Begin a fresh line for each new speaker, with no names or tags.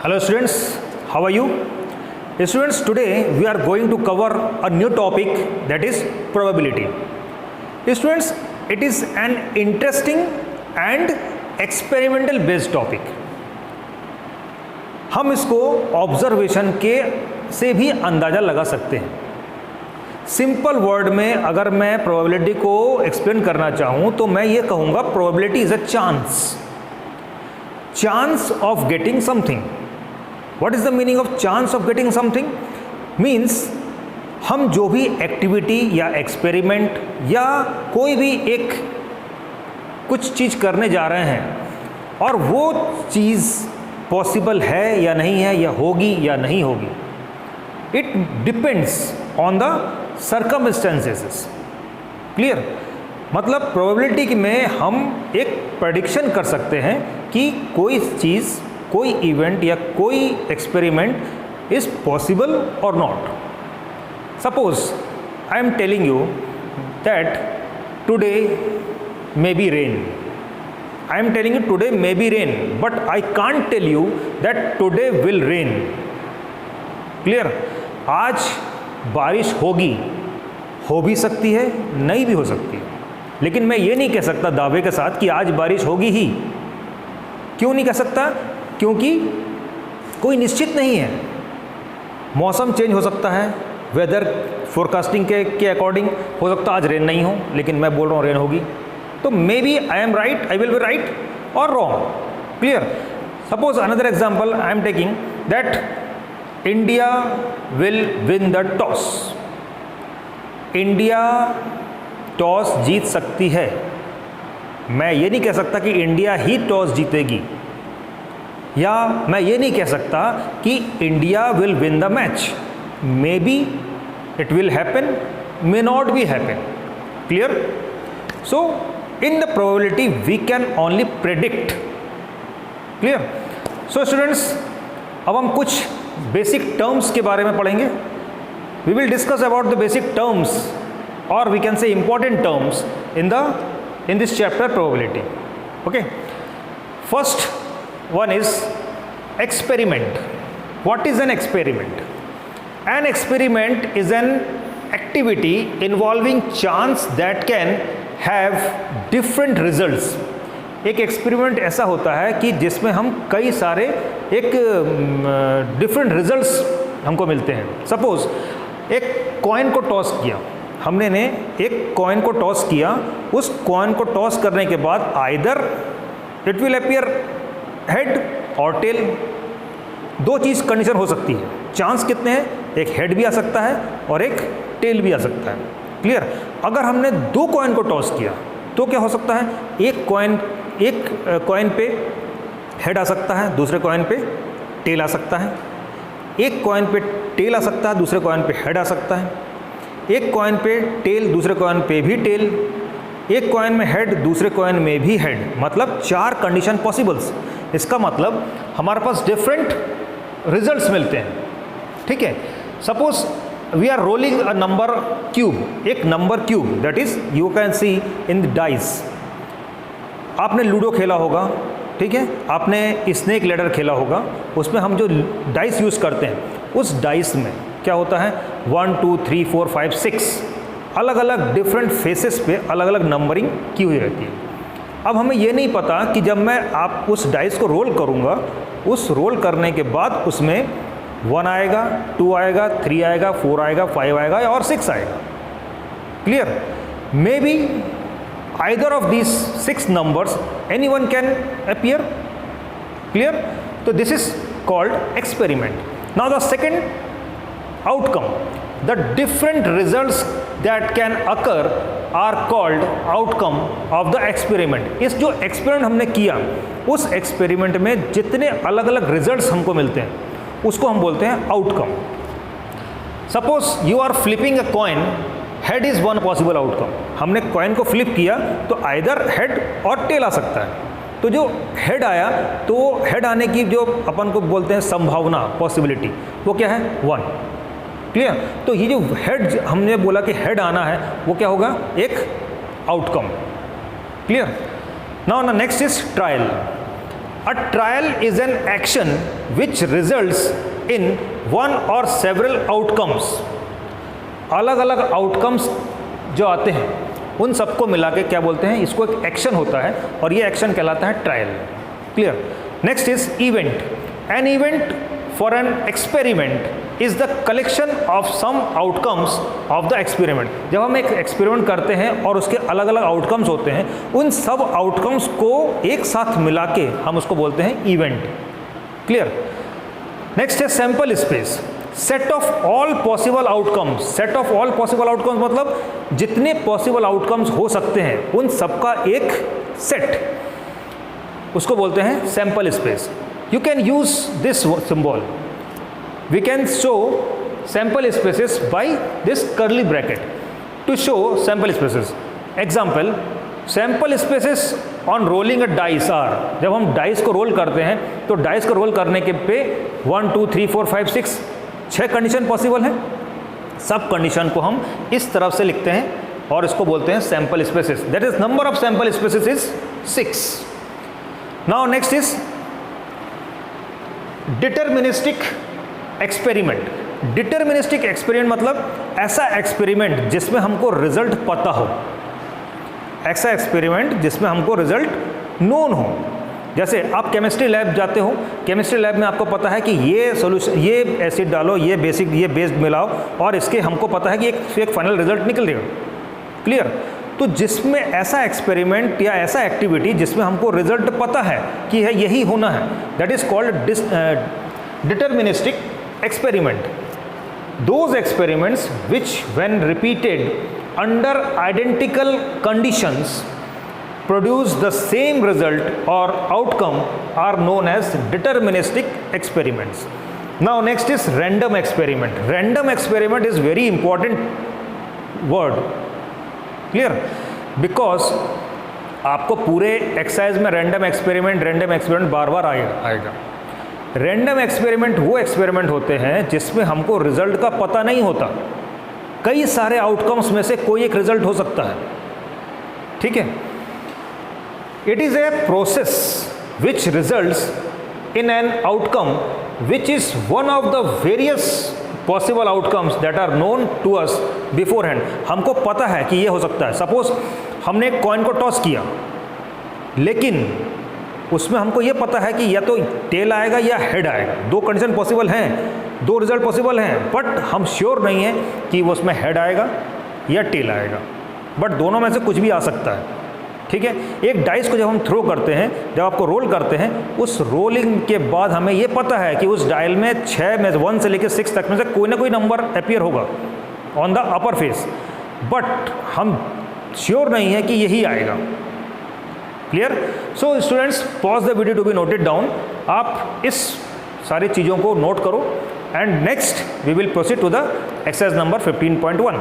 Hello students, how are you? Students, today we are going to cover a new topic, that is probability. Students, it is an interesting and experimental based topic. हम इसको observation के से भी अंदाज़ा लगा सकते हैं. Simple word में अगर मैं प्रोबेबिलिटी को एक्सप्लेन करना चाहूँ तो मैं ये कहूँगा probability is a chance of getting something. What is the meaning of chance of getting something? Means हम जो भी एक्टिविटी या एक्सपेरिमेंट या कोई भी एक कुछ चीज़ करने जा रहे हैं और वो चीज़ पॉसिबल है या नहीं है या होगी या नहीं होगी, it depends on the circumstances. Clear? मतलब प्रोबेबिलिटी में हम एक प्रेडिक्शन कर सकते हैं कि कोई चीज़, कोई इवेंट या कोई एक्सपेरिमेंट इज पॉसिबल और नॉट. Suppose I am telling you that today may be rain. I am telling you today may be rain, but I can't tell you that today will rain. Clear? आज बारिश होगी, हो भी सकती है, नहीं भी हो सकती है, लेकिन मैं ये नहीं कह सकता दावे के साथ कि आज बारिश होगी ही. क्यों नहीं कह सकता? क्योंकि कोई निश्चित नहीं है. मौसम चेंज हो सकता है, वेदर फोरकास्टिंग के अकॉर्डिंग हो सकता है आज रेन नहीं हो, लेकिन मैं बोल रहा हूँ रेन होगी. तो maybe I am right, I will be right और wrong. Clear? Suppose another example I am taking that India will win the toss. India toss जीत सकती है. मैं ये नहीं कह सकता कि इंडिया ही टॉस जीतेगी, या मैं ये नहीं कह सकता कि India will win the match. Maybe it will happen, may not be happen. Clear? So in the probability we can only predict. Clear? So students, अब हम कुछ बेसिक टर्म्स के बारे में पढ़ेंगे. We will discuss about the basic terms और we can say important terms in this chapter probability. Okay, first one is experiment. What is an experiment? An experiment is an activity involving chance that can have different results. एक experiment ऐसा होता है कि जिसमें हम कई सारे एक डिफरेंट रिजल्ट्स हमको मिलते हैं. सपोज एक कॉइन को टॉस किया, हमने ने एक कॉइन को टॉस किया. उस कॉइन को टॉस करने के बाद either it will appear head और टेल. दो चीज़ कंडीशन हो सकती है. चांस कितने हैं? एक हेड भी आ सकता है और एक टेल भी आ सकता है. क्लियर? अगर हमने दो कॉइन को टॉस किया तो क्या हो सकता है? एक कॉइन पे हेड आ सकता है, दूसरे कॉइन पे टेल आ सकता है. एक कॉइन पे टेल आ सकता है, दूसरे कॉइन पे हेड आ सकता है. एक कॉइन पे टेल, दूसरे कॉइन पे भी टेल. एक कॉइन में हेड, दूसरे कॉइन में भी हेड. मतलब चार कंडीशन पॉसिबल्स. इसका मतलब हमारे पास डिफरेंट रिजल्ट्स मिलते हैं. ठीक है? Suppose we are rolling a number cube. एक number cube, that is you can see in the dice. आपने लूडो खेला होगा, ठीक है? आपने स्नेक लैडर खेला होगा. उसमें हम जो डाइस यूज़ करते हैं, उस डाइस में क्या होता है? 1 2 3 4 5 6 अलग अलग डिफरेंट फेसेस पे अलग अलग नंबरिंग की हुई रहती है. अब हमें ये नहीं पता कि जब मैं आप उस डाइस को रोल करूँगा, उस रोल करने के बाद उसमें 1 आएगा, 2 आएगा, 3 आएगा, 4 आएगा, 5 आएगा और 6 आएगा. Clear? Maybe either of these 6 numbers any one can appear. Clear? तो this is called experiment. Now the second outcome, the different results that can occur are called outcome of the experiment. इस जो experiment हमने किया, उस experiment में जितने अलग अलग रिजल्ट्स हमको मिलते हैं उसको हम बोलते हैं outcome. Suppose you are flipping a coin, head is one possible outcome. हमने कॉइन को फ्लिप किया तो आइदर हेड और टेल आ सकता है. तो जो हेड आया, तो हेड आने की जो अपन को बोलते हैं संभावना, पॉसिबिलिटी, वो क्या है? 1. क्लियर? तो ये जो हेड हमने बोला कि हेड आना है, वो क्या होगा? एक outcome. Clear? Now next is trial. A trial is an action which results in one और सेवरल आउटकम्स। अलग अलग आउटकम्स जो आते हैं उन सबको मिला के क्या बोलते हैं, इसको एक एक्शन होता है और ये एक्शन कहलाता है trial. Clear. Next is event. An event for an experiment is the collection of some outcomes of the experiment. जब हम एक एक्सपेरिमेंट करते हैं और उसके अलग अलग आउटकम्स होते हैं, उन सब आउटकम्स को एक साथ मिला के हम उसको बोलते हैं इवेंट। क्लियर। नेक्स्ट है sample space. Set of all possible outcomes. Set of all possible outcomes मतलब जितने पॉसिबल आउटकम्स हो सकते हैं उन सबका एक सेट, उसको बोलते हैं sample space. You can use this symbol. We can show sample spaces by this curly bracket to show sample spaces. Example, sample spaces on rolling a dice are. जब हम डाइस को रोल करते हैं तो dice को role करने के पे 1 2 3 4 5 6 कंडीशन पॉसिबल है। सब कंडीशन को हम इस तरफ से लिखते हैं और इसको बोलते हैं sample spaces. That is number of sample spaces is 6। Now next is deterministic experiment. Deterministic experiment मतलब ऐसा एक्सपेरिमेंट जिसमें हमको रिजल्ट पता हो, ऐसा एक्सपेरिमेंट जिसमें हमको रिजल्ट नोन हो। जैसे आप केमिस्ट्री लैब जाते हो, केमिस्ट्री लैब में आपको पता है कि ये सॉल्यूशन, ये एसिड डालो, ये बेस मिलाओ और इसके हमको पता है कि एक फाइनल रिजल्ट निकलेगा। क्लियर। तो जिसमें ऐसा एक्सपेरिमेंट या ऐसा एक्टिविटी जिसमें हमको रिजल्ट पता है कि है यही होना है, that is called deterministic experiment. Those experiments which when repeated under identical conditions produce the same result or outcome are known as deterministic experiments. Now next is random experiment. Random experiment is very important word. Clear? Because आपको पूरे exercise में random experiment बार बार आएगा। Random experiment वो experiment होते हैं जिसमें हमको result का पता नहीं होता। कई सारे आउटकम्स में से कोई एक रिजल्ट हो सकता है। ठीक है। It is a process which results in an outcome which is one of the various possible outcomes that are known to us beforehand. हमको पता है कि ये हो सकता है। सपोज हमने एक कॉइन को टॉस किया, लेकिन उसमें हमको ये पता है कि या तो टेल आएगा या हेड आएगा। दो कंडीशन पॉसिबल हैं, दो रिजल्ट पॉसिबल हैं, बट हम श्योर नहीं है कि वो उसमें हेड आएगा या टेल आएगा, बट दोनों में से कुछ भी आ सकता है। ठीक है। एक डाइस को जब हम थ्रो करते हैं, जब आपको रोल करते हैं, उस रोलिंग के बाद हमें ये पता है कि उस डायल में 6 में 1 से लेकर 6 तक में से कोई ना कोई नंबर अपीयर होगा on the upper face, but हम श्योर नहीं है कि यही आएगा। Clear. So students, pause the video to be noted down. आप इस सारी चीज़ों को नोट करो and next we will proceed to the exercise number 15.1।